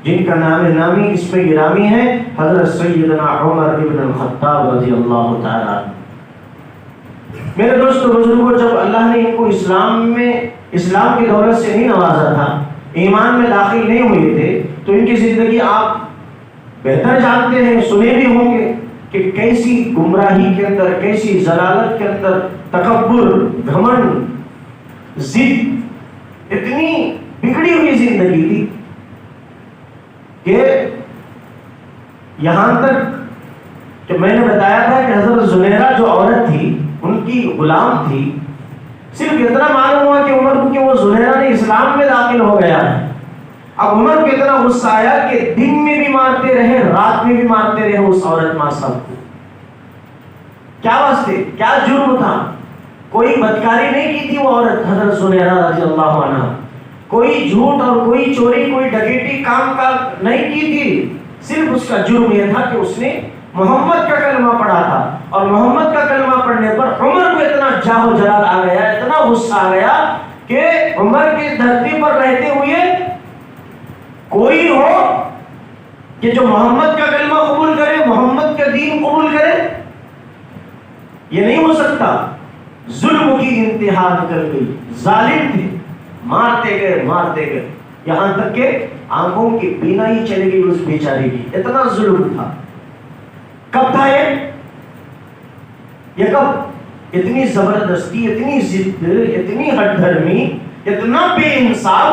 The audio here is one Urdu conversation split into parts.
جن کا نام نامی اس میں گرامی ہے حضرت سیدنا عمر ابن الخطاب رضی اللہ تعالیٰ عنہ۔ میرے دوستو بزرگوں، جب اللہ نے ان کو اسلام کی دولت سے نہیں نوازا تھا، ایمان میں داخل نہیں ہوئے تھے، تو ان کی زندگی آپ بہتر جانتے ہیں، سنے بھی ہوں گے کہ کیسی گمراہی کے اندر، کیسی ضلالت کے اندر، تکبر، گھمنڈ، ضد، اتنی بگڑی ہوئی زندگی تھی کہ یہاں تک کہ میں نے بتایا تھا کہ حضرت زنیرہ جو عورت تھی ان کی غلام تھی، صرف اتنا معلوم ہوا کہ عمر کو کہ وہ زنیرہ نے اسلام میں داخل ہو گیا ہے۔ اب عمر کو اتنا غصہ آیا کہ دن میں بھی مارتے رہے، رات میں بھی مارتے رہے اس عورت ماسب کو۔ کیا واسطے، کیا جرم تھا؟ کوئی بدکاری نہیں کی تھی وہ عورت حضرت زنیرہ رضی اللہ عنہ، کوئی جھوٹ اور کوئی چوری، کوئی ڈکیٹی کام کا نہیں کی تھی، صرف اس کا جرم یہ تھا کہ اس نے محمد کا کلمہ پڑھا تھا، اور محمد کا کلمہ پڑھنے پر عمر کو اتنا جاہ و جلال آ گیا، اتنا غصہ آ گیا کہ عمر کی دھرتی پر رہتے ہوئے کوئی ہو کہ جو محمد کا کلمہ قبول کرے، محمد کا دین قبول کرے، یہ نہیں ہو سکتا۔ ظلم کی انتہا نکل گئی، ظالم تھے، مارتے گئے یہاں تک کہ آنکھوں کی بینائی چلی گئی اس بیچاری کی، اتنا ظلم تھا۔ کب تھا یہ کب؟ اتنی زبردستی، اتنی ضد، اتنی ہٹ دھرمی، اتنا بے انصاف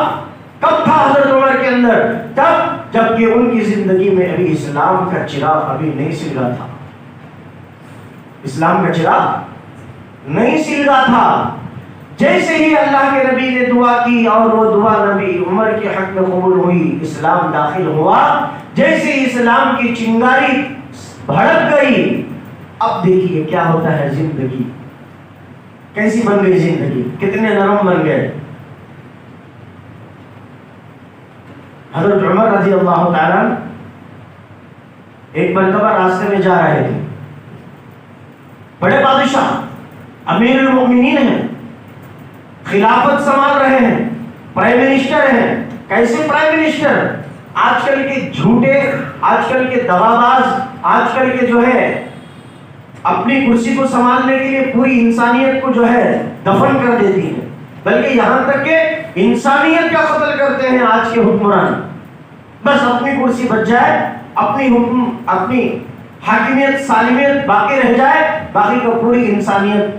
کب تھا حضرت عمر کے اندر؟ تب جب کہ ان کی زندگی میں ابھی اسلام کا چراغ ابھی نہیں سلگا تھا، اسلام کا چراغ نہیں سلگا تھا۔ جیسے ہی اللہ کے نبی نے دعا کی اور وہ دعا نبی عمر کے حق میں قبول ہوئی، اسلام داخل ہوا، جیسے ہی اسلام کی چنگاری بھڑک گئی، اب دیکھیے کیا ہوتا ہے، زندگی کیسی بن گئی، زندگی کتنے نرم بن گئے۔ حضرت عمر رضی اللہ تعالیٰ ایک مرتبہ راستے میں جا رہے تھے، بڑے بادشاہ امیر المؤمنین ہیں، خلافت سنبھال رہے ہیں، پرائم منسٹر ہیں۔ کیسے پرائم منسٹر؟ آج کل کے جھوٹے، آج کل کے دغاباز، آج کل کے جو ہے اپنی کرسی کو سنبھالنے کے لیے پوری انسانیت کو جو ہے دفن کر دیتی ہے، بلکہ یہاں تک کہ انسانیت کا قتل کرتے ہیں آج کے حکمران۔ بس اپنی کرسی بچ جائے، اپنی حاکمیت، سالمیت باقی رہ جائے، باقی کا پوری انسانیت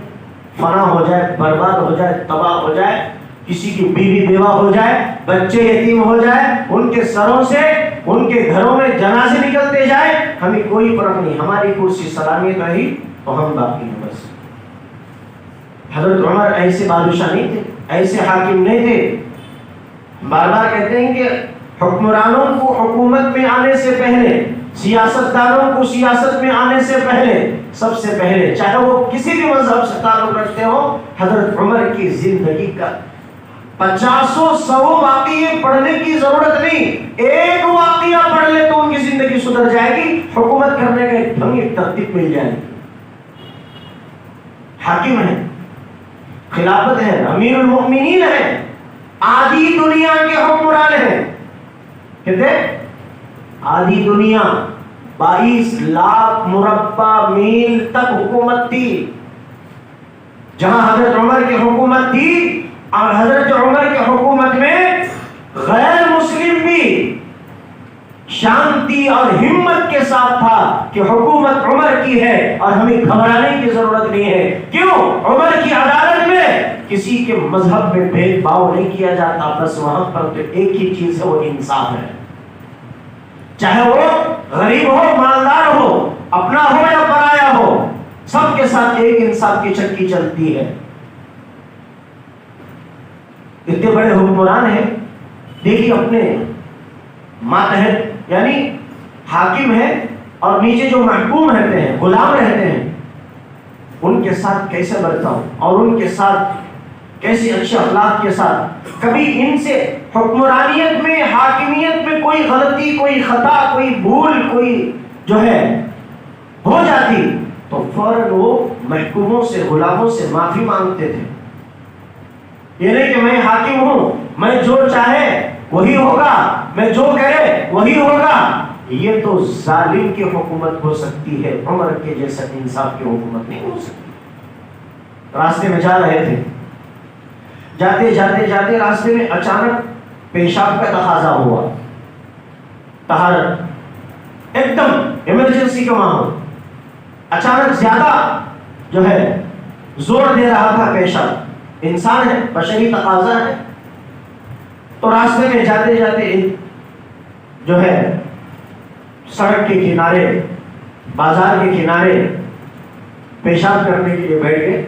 فنا ہو جائے، برباد ہو جائے، تباہ ہو جائے، کسی کی بیوی بیوہ ہو جائے، بچے یتیم ہو جائے، ان کے سروں سے ان کے گھروں میں جنازے نکلتے جائے، ہمیں کوئی فرق نہیں، ہماری کرسی سلامیت رہی تو ہم باقی ہیں بس۔ حضرت عمر ایسے بادشاہ نہیں تھے، ایسے حاکم نہیں تھے۔ بار بار کہتے ہیں کہ حکمرانوں کو حکومت میں آنے سے پہلے، سیاستدانوں کو سیاست میں آنے سے پہلے، سب سے پہلے چاہے وہ کسی بھی مذہب سے تعلق رکھتے ہو، حضرت عمر کی زندگی کا 50-100 واقعے پڑھنے کی ضرورت نہیں، ایک واقعہ پڑھ لے تو ان کی زندگی سدھر جائے گی، حکومت کرنے کا ایک ڈھنگ، ایک ترتیب مل جائے گی۔ حاکم ہے، خلافت ہے، امیر المؤمنین ہے، آدھی دنیا کے حکمران ہیں۔ کہتے آدھی دنیا 22 لاکھ مربع میل تک حکومت تھی، جہاں حضرت عمر کی حکومت تھی، اور حضرت عمر کی حکومت میں غیر مسلم بھی شانتی اور ہمت کے ساتھ تھا کہ حکومت عمر کی ہے اور ہمیں گھبرانے کی ضرورت نہیں ہے۔ کیوں؟ عمر کی عدالت میں کسی کے مذہب میں بھید بھاؤ نہیں کیا جاتا، بس وہاں پر تو ایک ہی چیز ہے، وہ انصاف ہے، چاہے وہ غریب ہو، مالدار ہو، اپنا ہو یا پرایا ہو، سب کے ساتھ ایک انصاف کی چکی چلتی ہے۔ اتنے بڑے حکمران ہیں، دیکھیے اپنے ماتحت یعنی حاکم ہے اور نیچے جو محکوم رہتے ہیں، غلام رہتے ہیں، ان کے ساتھ کیسے برتاؤ اور ان کے ساتھ کیسے اچھے اخلاق کے ساتھ۔ کبھی ان سے حکمرانیت میں، حاکمیت میں کوئی غلطی، کوئی خطا، کوئی بھول، کوئی جو ہے ہو جاتی تو فوراً وہ محکوموں سے، غلاموں سے معافی مانگتے تھے۔ یہ نہیں کہ میں حاکم ہوں، میں جو چاہے وہی ہوگا، میں جو کرے وہ وہی ہوگا. یہ تو ظالم کی حکومت ہو سکتی ہے, عمر کے جیسا انصاف کی حکومت نہیں ہو سکتی. راستے میں جا رہے تھے, جاتے جاتے جاتے راستے میں اچانک پیشاب کا تقاضا ہوا. طہارت, ایک دم ایمرجنسی کا ماحول, اچانک زیادہ جو ہے زور دے رہا تھا پیشاب. انسان ہے, بشری تقاضا ہے. تو راستے میں جاتے جاتے جو ہے سڑک کے کنارے, بازار کے کنارے پیشاب کرنے کے لیے بیٹھ گئے.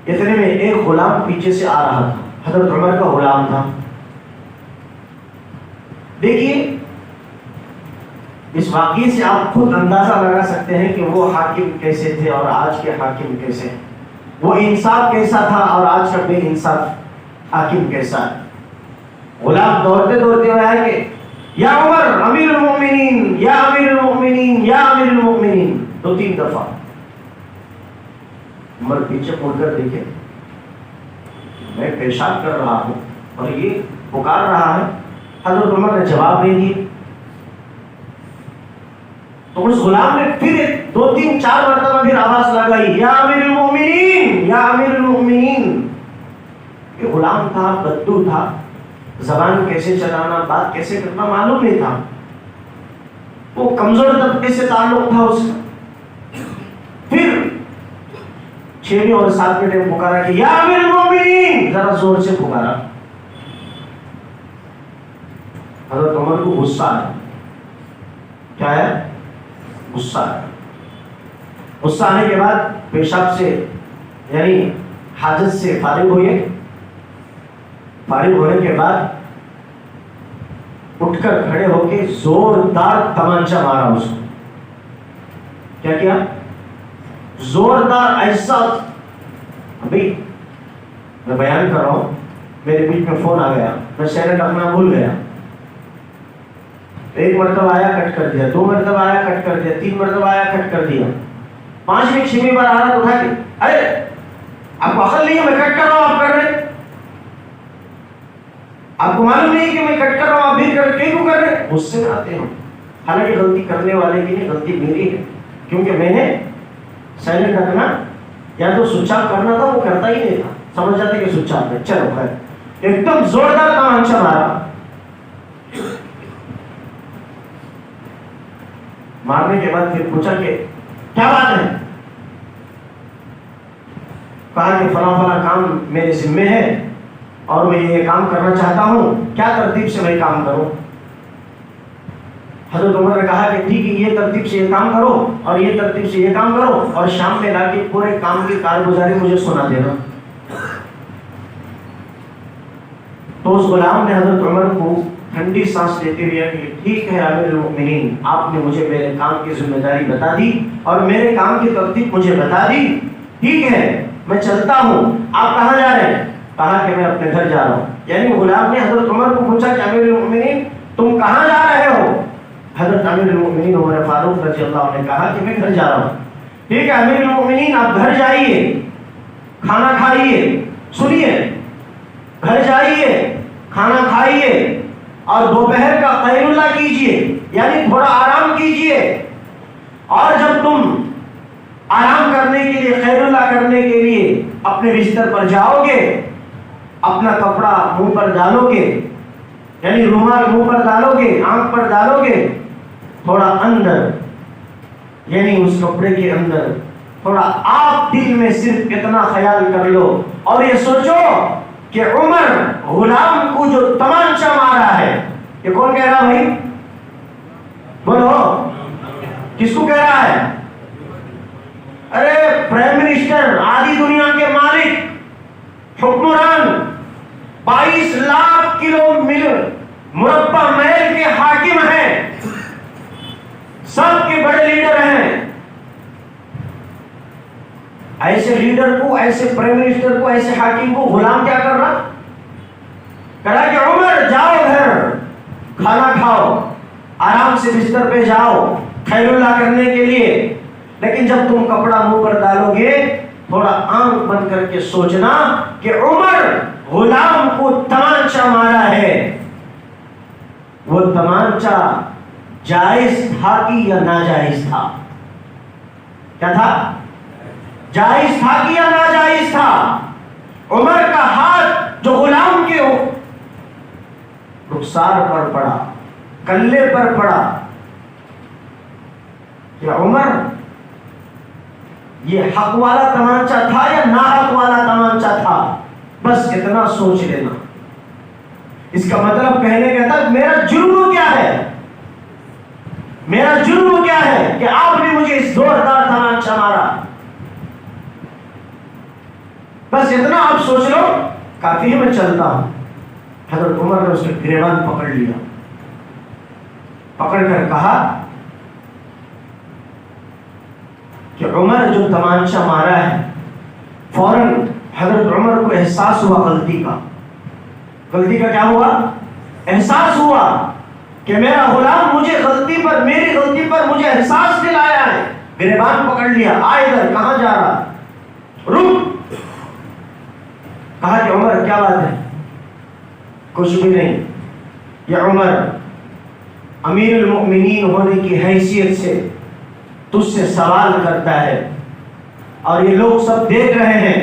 اتنے میں ایک غلام پیچھے سے آ رہا تھا, حضرت عمر کا غلام تھا. دیکھیے اس واقعے سے آپ خود اندازہ لگا سکتے ہیں کہ وہ حاکم کیسے تھے اور آج کے حاکم کیسے ہیں. وہ انصاف کیسا تھا اور آج کا بے انصاف حاکم کیسا ہے. غلام دوڑتے دوڑتے آیا کہ یا عمر امیر المؤمنین, یا امیر المؤمنین, یا امیر المؤمنین, 2-3 دفعہ. عمر پیچھے مڑ کر دیکھے, میں پیشاب کر رہا ہوں اور یہ پکار رہا ہے. حضرت عمر نے جواب نہیں دیا. تو اس غلام نے پھر 2-3-4 مرتبہ پھر آواز لگائی, یا امیر المؤمنین, یا امیر المؤمنین. یہ غلام تھا, بدو تھا, زبان کیسے چلانا, بات کیسے کرنا معلوم نہیں تھا. وہ کمزور طبقے سے تعلق تھا اس کا. پھر 6ویں اور 7ویں ٹائم پکارا کہ یا امیر المؤمنین, ذرا زور سے پکارا. حضرت عمر کو غصہ آیا. کیا ہے؟ غصہ آیا. غصہ آنے کے بعد پیشاب سے یعنی حاجت سے فارغ ہوئے. فارغ ہونے کے بعد اٹھ کر کھڑے ہو کے زوردار تمانچہ مارا اس کو. کیا کیا؟ زوردار ایسا. ابھی میں بیان کر رہا ہوں, میرے بیچ میں فون آ گیا, میں سیلنٹ رکھنا بھول گیا. 1 مرتبہ آیا کٹ کر دیا, 2 مرتبہ آیا کٹ کر دیا, 3 مرتبہ آیا کٹ کر دیا, 5ویں 6ویں بار آ رہا تو اٹھا کے, ارے آپ کو عقل نہیں ہے, میں کٹ کر رہا ہوں, آپ کر رہے ہیں. آپ کو معلوم نہیں کہ میں کٹ کر رہا ہوں, آپ بھی کیوں کر رہے ہیں. غصے میں آتے ہیں. حالانکہ غلطی کرنے والے کی نہیں, غلطی میری ہے, کیونکہ میں نے سائلنٹ رکھنا یا تو سوئچ آف کرنا تھا, وہ کرتا ہی نہیں تھا. سمجھ جاتے کہ سوئچ آف ہے. چلو خیر, ایک دم زوردار تمانچہ مارا. مارنے کے بعد پھر پوچھا کہ کیا بات ہے. کہا کہ فلاں فلاں کام میرے ذمے ہے اور میں یہ کام کرنا چاہتا ہوں, کیا ترتیب سے میں کام کروں. حضرت عمر نے کہا کہ ٹھیک ہے, یہ ترتیب سے یہ کام کرو اور یہ ترتیب سے یہ کام کرو, اور شام میں لا کے پورے کام کی کارگزاری مجھے سنا دینا. تو اس غلام نے حضرت عمر کو ٹھنڈی سانس لیتے ہوئے کہ ٹھیک ہے امیر المؤمنین, آپ نے مجھے میرے کام کی ذمہ داری بتا دی اور میرے کام کی ترتیب مجھے بتا دی, ٹھیک ہے میں چلتا ہوں. آپ کہاں جا رہے ہیں؟ کہا کہ میں اپنے گھر جا رہا ہوں. یعنی غلام نے حضرت عمر کو پوچھا کہ امیر المؤمنین تم کہاں جا رہے ہو؟ حضرت امیر المؤمنین عمر فاروق رضی اللہ عنہ نے کہا کہ میں گھر جا رہا ہوں. ٹھیک ہے امیر المؤمنین, آپ گھر جائیے, کھانا کھائیے. سنیے, گھر جائیے, کھانا کھائیے اور دوپہر کا قیلولہ کیجیے, یعنی تھوڑا آرام کیجیے. اور جب تم آرام کرنے کے لیے, قیلولہ کرنے کے لیے اپنے بستر پر جاؤ گے, اپنا کپڑا منہ پر ڈالو گے, یعنی رومال منہ پر ڈالو گے, آنکھ پر ڈالو گے, تھوڑا اندر یعنی اس کپڑے کے اندر تھوڑا آپ دل میں صرف اتنا خیال کر لو اور یہ سوچو کہ عمر غلام کو جو تمانچہ مارا ہے, یہ کون کہہ رہا بھائی؟ بولو, کس کو کہہ رہا ہے؟ ارے پرائم منسٹر, آدھی دنیا کے مالک, حکمران, 22 لاکھ کلو مربع میل کے حاکم ہیں, سب کے بڑے لیڈر ہیں. ایسے لیڈر کو, ایسے پرائم منسٹر کو, ایسے حاکم کو غلام کیا کر رہا؟ کہہ رہا کہ عمر جاؤ گھر, کھانا کھاؤ, آرام سے بستر پہ جاؤ خیراللہ کرنے کے لیے, لیکن جب تم کپڑا منہ پر ڈالو گے تھوڑا آنکھ بند کر کے سوچنا کہ عمر غلام کو تمانچہ مارا ہے. وہ تمانچہ جائز تھا کہ یا ناجائز تھا؟ کیا تھا؟ جائز تھا کہ یا ناجائز تھا؟ عمر کا ہاتھ جو غلام کے رخسار پر پڑا، کلے پر پڑا، کیا عمر یہ حق والا تمانچہ تھا یا ناحق والا تمانچہ تھا؟ بس اتنا سوچ لینا۔ اس کا مطلب کہنے کا تھا میرا جرم کیا ہے، میرا جرم کیا ہے کہ آپ نے مجھے اس زوردار تمانچہ مارا؟ بس اتنا آپ سوچ لو، کافی ہے، میں چلتا ہوں۔ حضرت عمر نے اس کے گریبان پکڑ لیا، پکڑ کر کہا کہ عمر جو تمانچہ مارا ہے، فوراً حضرت عمر کو احساس ہوا غلطی کا۔ غلطی کا کیا ہوا؟ احساس ہوا کہ میرا غلام مجھے غلطی پر، میری غلطی پر مجھے احساس دلایا ہے۔ گریبان پکڑ لیا، آ ادھر، کہاں جا رہا؟ رک۔ کہا کہ عمر کیا بات ہے؟ کچھ بھی نہیں۔ یہ عمر امیر المؤمنین ہونے کی حیثیت سے تجھ سے سوال کرتا ہے، اور یہ لوگ سب دیکھ رہے ہیں،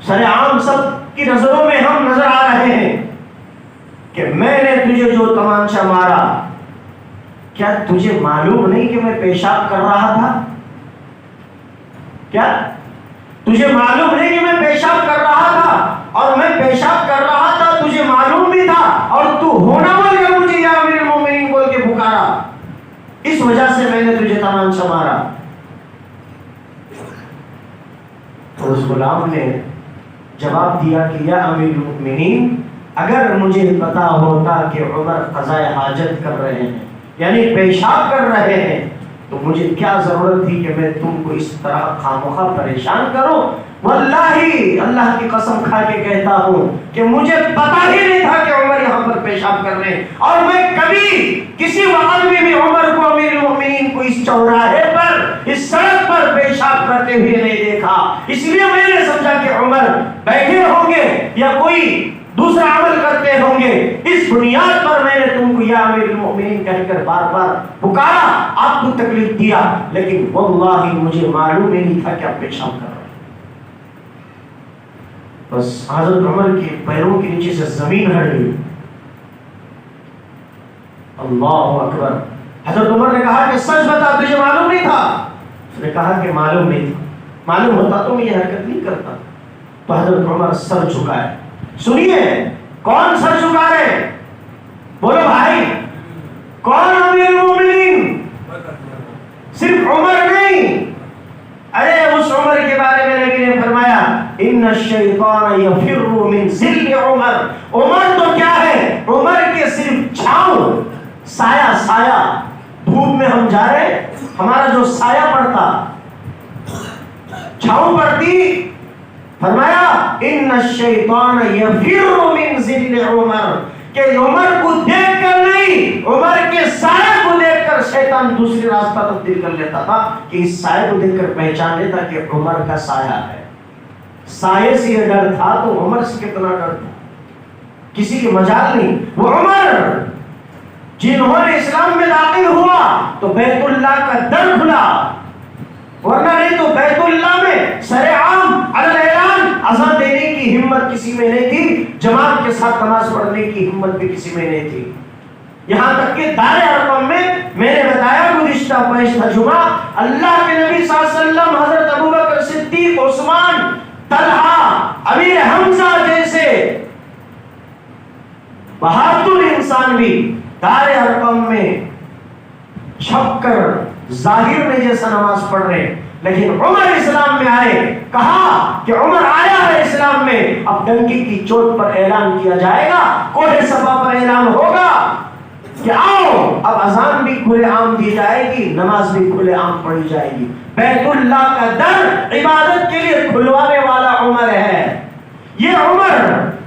سر عام سب کی نظروں میں ہم نظر آ رہے ہیں کہ میں نے تجھے جو تمانچہ مارا، کیا تجھے معلوم نہیں کہ میں پیشاب کر رہا تھا؟ کیا تجھے معلوم نہیں کہ میں پیشاب کر رہا تھا؟ اور میں پیشاب کر رہا تھا تجھے معلوم بھی تھا، اور تو ہونا بول کر مجھے یا امیر المومنین بول کے پکارا، اس وجہ سے میں نے تجھے تمانچہ مارا۔ تو اس غلام نے جواب دیا کہ یا امیر المؤمنین، اگر مجھے پتا ہوتا کہ عمر قضاء حاجت کر رہے ہیں، یعنی پیشاب کر رہے ہیں، تو مجھے کیا ضرورت تھی کہ میں تم کو اس طرح خامخواہ پریشان کروں؟ واللہ، اللہ کی قسم کھا کے کہتا ہوں کہ مجھے پتا ہی نہیں تھا کہ عمر یہاں پر پیشاب کر رہے ہیں، اور میں کبھی کسی وقت میں بھی عمر کو، امیر المؤمنین کو اس چوراہے پر، اس سڑک پر پیشاب کرتے ہوئے نہیں دیکھا۔ اس لیے میں نے سمجھا کہ عمر بیٹھے ہوں گے یا کوئی دوسرا عمل کرتے ہوں گے، اس بنیاد پر میں نے تم کو یا امیر المؤمنین کہہ کر بار بار پکارا، آپ کو تکلیف دیا، لیکن واللہ مجھے معلوم ہی نہیں تھا کہ آپ پیشاب کر رہے ہیں۔ بس حضرت عمر کے پیروں کے نیچے سے زمین ہٹ گئی۔ اللہ اکبر۔ حضرت عمر نے کہا کہ سچ بتا، تجھے معلوم نہیں تھا؟ اس نے کہا کہ معلوم نہیں تھا، معلوم ہوتا تو میں یہ حرکت نہیں کرتا۔ تو حضرت عمر سر جھکائے۔ سنیے، کون سر جھکا رہے؟ بولو بھائی، کون امیر المومنین؟ صرف عمر نہیں، ارے اس عمر کے بارے میں نبی نے فرمایا ان الشیطان یفر من ظل عمر۔ عمر تو کیا ہے؟ عمر کے صرف چھاؤں، سایہ، سایہ، دھوپ میں ہم جا رہے، ہمارا جو سایہ پڑتا، چھاؤں پڑتی، فرمایا ان الشیطان یفر من ظل عمر، کہ عمر کو دیکھ کر نہیں، عمر کے سائے کو دیکھ کر شیطان دوسری راستہ تبدیل کر لیتا تھا، کہ اس سائے کو دیکھ کر پہچان لیتا کہ عمر کا سایہ ہے۔ سائے سے یہ ڈر تھا تو عمر سے کتنا ڈر تھا، کسی کی مجال نہیں۔ وہ عمر جنہوں نے اسلام میں داخل ہوا تو بیت اللہ کا در کھلا، ورنہ نہیں تو بیت اللہ میں سر عام علی الاعلان اذان دینے کی ہمت کسی میں نہیں تھی، جماعت کے ساتھ نماز پڑھنے کی ہمت بھی کسی میں نہیں تھی۔ یہاں تک کہ دار ارقم میں میں نے بتایا گزشتہ پیشتہ جمعہ، اللہ کے نبی صلی اللہ علیہ وسلم، حضرت ابوبکر صدیق، عثمان، طلحہ، امیر حمزہ جیسے بہادر انسان بھی دار ارقم میں چھپ کر ظاہر میں جیسا نماز پڑھ رہے، لیکن عمر اسلام میں آئے، کہا کہ عمر آیا ہے اسلام میں، اب ڈنکی کی چوٹ پر اعلان کیا جائے گا، کوہ صفا پر اعلان ہوگا کہ آؤ، اب اذان بھی کھلے عام دی جائے گی، نماز بھی کھلے عام پڑھی جائے گی۔ بیت اللہ کا در عبادت کے لیے کھلوانے والا عمر ہے۔ یہ عمر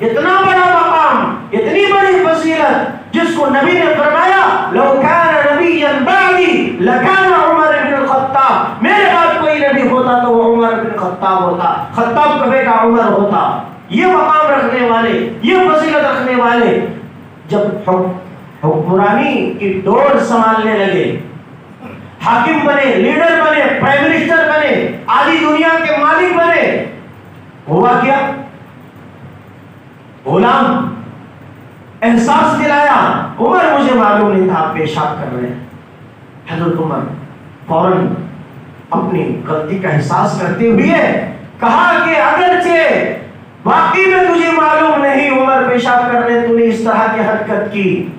اتنا بڑا مقام، اتنی بڑی فضیلت، جس کو نبی نے فرمایا لو کان نبیا بعدی لکان عمر بن الخطاب، میرے بعد کوئی نبی ہوتا تو وہ عمر بن الخطاب ہوتا، خطاب کا بیٹا عمر ہوتا۔ یہ مقام رکھنے والے، یہ فضیلت رکھنے والے، جب حکمرانی کی ڈور سنبھالنے لگے، حاکم بنے، لیڈر بنے، پرائم منسٹر بنے، آدھی دنیا کے مالک بنے. ہوا کیا؟ غلام احساس دلایا، عمر مجھے معلوم نہیں تھا آپ پیشاب کر رہے ہیں. حضرت عمر فوراً اپنی غلطی کا احساس کرتے ہوئے کہا کہ اگرچہ واقعی میں تجھے معلوم نہیں عمر پیشاب کرنے تو نے اس طرح کی حرکت کی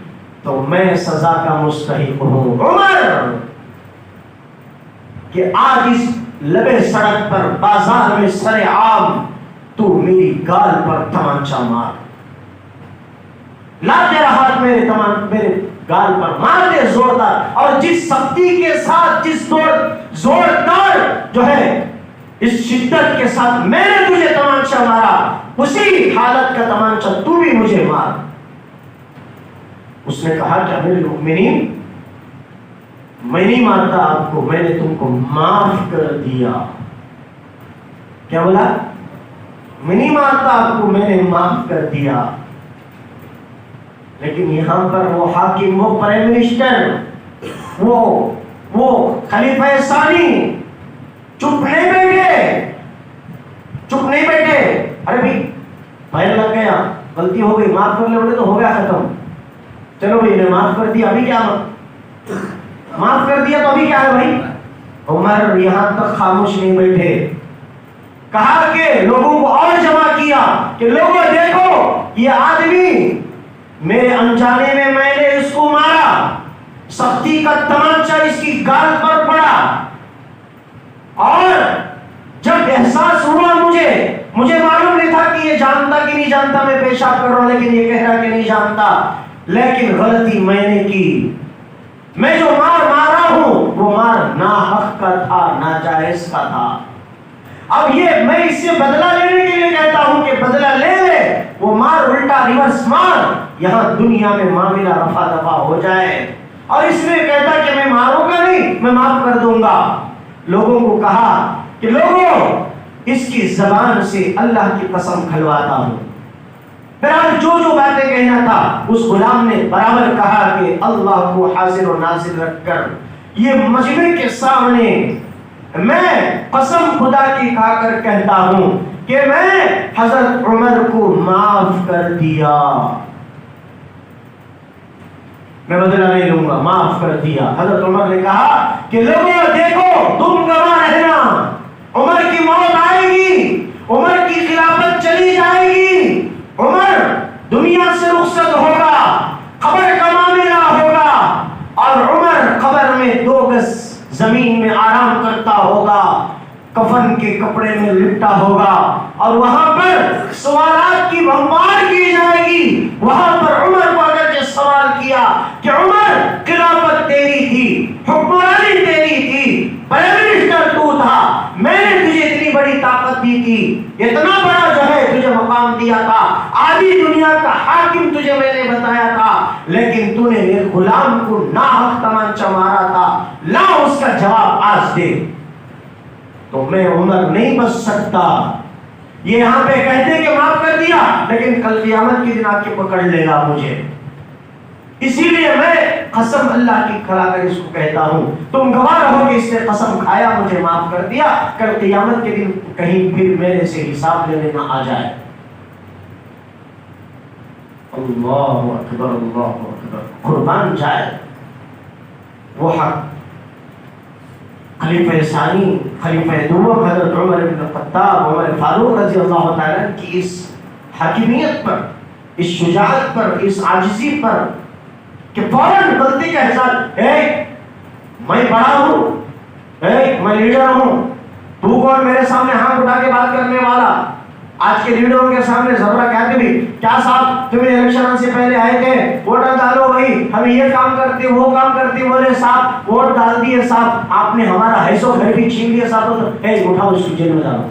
تو میں سزا کا مستحق ہوں. عمر کہ آج اس لبے سڑک پر بازار میں سر عام تو میری گال پر تمانچہ مار، لا تیرا ہاتھ میرے گال پر مار دے زوردار. اور جس سختی کے ساتھ، جس زوردار جو ہے اس شدت کے ساتھ میں نے تجھے تمانچہ مارا، اسی حالت کا تمانچہ تو بھی مجھے مار. اس نے کہا کہ امیر المؤمنین میں نہیں مانتا آپ کو، میں نے تم کو معاف کر دیا. کیا بولا؟ میں نہیں مانتا آپ کو، میں نے معاف کر دیا. لیکن یہاں پر وہ حاکم، وہ پرائم منسٹر، وہ خلیفہ ثانی چپ نہیں بیٹھے. ارے بھائی پیر لگ گیا، غلطی ہو گئی، معاف کر لے بولے تو ہو گیا ختم. چلو بھائی نے معاف کر دیا، ابھی کیا معاف کر دیا تو ابھی کیا ہے بھائی. عمر یہاں تک خاموش نہیں بیٹھے، کہا کہ لوگوں کو اور جمع کیا کہ لوگوں دیکھو یہ آدمی میرے انجانے میں نے اس کو مارا، سختی کا تمانچہ اس کی گال پر پڑا، اور جب احساس ہوا مجھے معلوم نہیں تھا کہ یہ جانتا کہ نہیں جانتا میں پیشاب کر رہا ہوں، لیکن یہ کہہ رہا کہ نہیں جانتا. لیکن غلطی میں نے کی، میں جو مارا ہوں وہ مار ناحق کا تھا، ناجائز کا تھا. اب یہ میں اس سے بدلہ لینے کے لیے کہتا ہوں کہ بدلہ لے لے، وہ مار الٹا ریورس مار، یہاں دنیا میں معاملہ رفع دفع ہو جائے. اور اس میں کہتا کہ میں ماروں گا نہیں، میں معاف کر دوں گا. لوگوں کو کہا کہ لوگوں اس کی زبان سے اللہ کی قسم کھلواتا ہوں. بہرحال جو باتیں کہنا تھا اس غلام نے برابر کہا کہ اللہ کو حاضر و ناظر رکھ کر یہ مجمع کے سامنے میں قسم خدا کی کھا کر کہتا ہوں کہ میں حضرت عمر کو معاف کر دیا، میں بدلہ نہیں لوں گا، معاف کر دیا. حضرت عمر نے کہا کہ لوگوں دیکھو تم گواہ رہنا، عمر کی موت آئے گی، عمر کی خلافت چلی جائے گی، عمر دنیا سے رخصت ہوگا، قبر کا معاملہ ہوگا، اور عمر قبر میں 2 گز زمین میں آرام کرتا ہوگا، کفن کے کپڑے میں لپٹا ہوگا، اور وہاں پر سوالات کی بھرمار کی جائے گی. وہاں پر عمر کو اگر یہ سوال کیا کہ عمر خلافت تیری تھی، حکمرانی تیری تھی، پرائم منسٹر تو تھا، میں نے تجھے اتنی بڑی طاقت دی تھی، اتنا بڑا جو ہے تجھے مقام دیا تھا، آدھی دنیا کا حاکم تجھے میں نے بتایا تھا، لیکن تو نے میرے غلام کو ناحق تمانچہ مارا تھا، لا اس کا جواب آج دے. تو میں عمر نہیں بچ سکتا. یہ یہاں پہ کہتے کہ معاف کر دیا، لیکن کل قیامت کے دن آ کے پکڑ لے گا مجھے. اسی لیے میں قسم اللہ کی کھلا کر اس کو کہتا ہوں، تم گواہ رہو کہ اس نے قسم کھایا مجھے معاف کر دیا، کل قیامت کے دن کہیں پھر میرے سے حساب لینے نہ آ جائے. اللہ اکبر، اللہ اکبر. قربان جائے وہ حق. خلیفہ ثانی، خلیفہ دوم حضرت عمر بن خطاب، عمر فاروق رضی اللہ تعالیٰ کی اس حکیمیت پر، اس شجاعت پر، اس عاجزی پر کہ فوراً غلطی کا احساس، میں بڑا ہوں، میں لیڈر ہوں، تو کون میرے سامنے ہاتھ اٹھا کے بات کرنے والا. آج کے لیڈروں کے سامنے ضرورت کہتے بھی کیا صاحب تمہیں الیکشن سے پہلے آئے تھے، ووٹ ڈالو بھائی، ہم یہ کام کرتے وہ کام کرتے، بولے صاحب ووٹ ڈال دیے صاحب، آپ نے ہمارا حیث و گھر بھی چھین لیا صاحب، تو اٹھاؤ اس کو جیل میں ڈالو،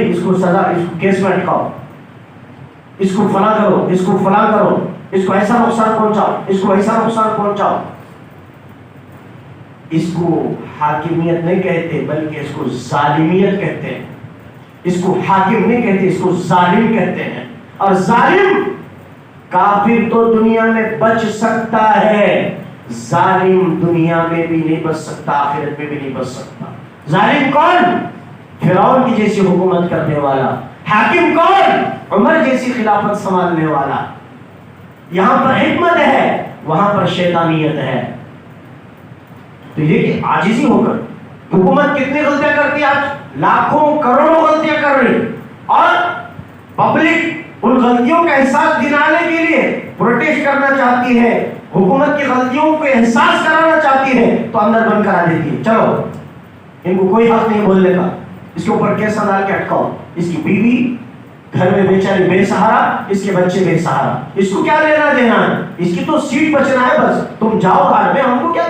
اس کو سزا، اس کو کیس میں اٹکاؤ، اس کو فلاں کرو، اس کو فلاں کرو، اس کو ایسا نقصان پہنچاؤ، اس کو ایسا نقصان پہنچاؤ. اس کو حاکمیت نہیں کہتے بلکہ اس کو ظالمیت کہتے ہیں. اس کو حاکم نہیں کہتے، اس کو ظالم کہتے ہیں. اور ظالم کافر تو دنیا میں بچ سکتا ہے، ظالم دنیا میں بھی نہیں بچ سکتا، آخرت میں بھی نہیں بچ سکتا۔ ظالم کون؟ فرعون کی جیسی حکومت کرنے والا۔ حاکم کون؟ عمر جیسی خلافت سنبھالنے والا۔ یہاں پر حکمت ہے، وہاں پر شیطانیت ہے۔ تو یہ کہ عاجزی ہو کر حکومت کتنی غلطیاں کرتی ہے، آج لاکھوں کروڑوں غلطیاں کر رہی، اور پبلک ان غلطیوں کا احساس دلانے کے لیے پروٹیسٹ کرنا چاہتی ہے، حکومت کی غلطیوں کو احساس کرانا چاہتی ہے، تو اندر بند کرا دیتی ہے۔ چلو ان کو کوئی حق نہیں بولنے کا، اس کے اوپر کیسا ڈال کے اٹکاؤ، اس کی بیوی گھر میں بیچاری بے سہارا، اس کے بچے بے سہارا، اس کو کیا لینا دینا ہے، اس کی تو سیٹ بچنا ہے، بس تم جاؤ باہر میں، ہم کو کیا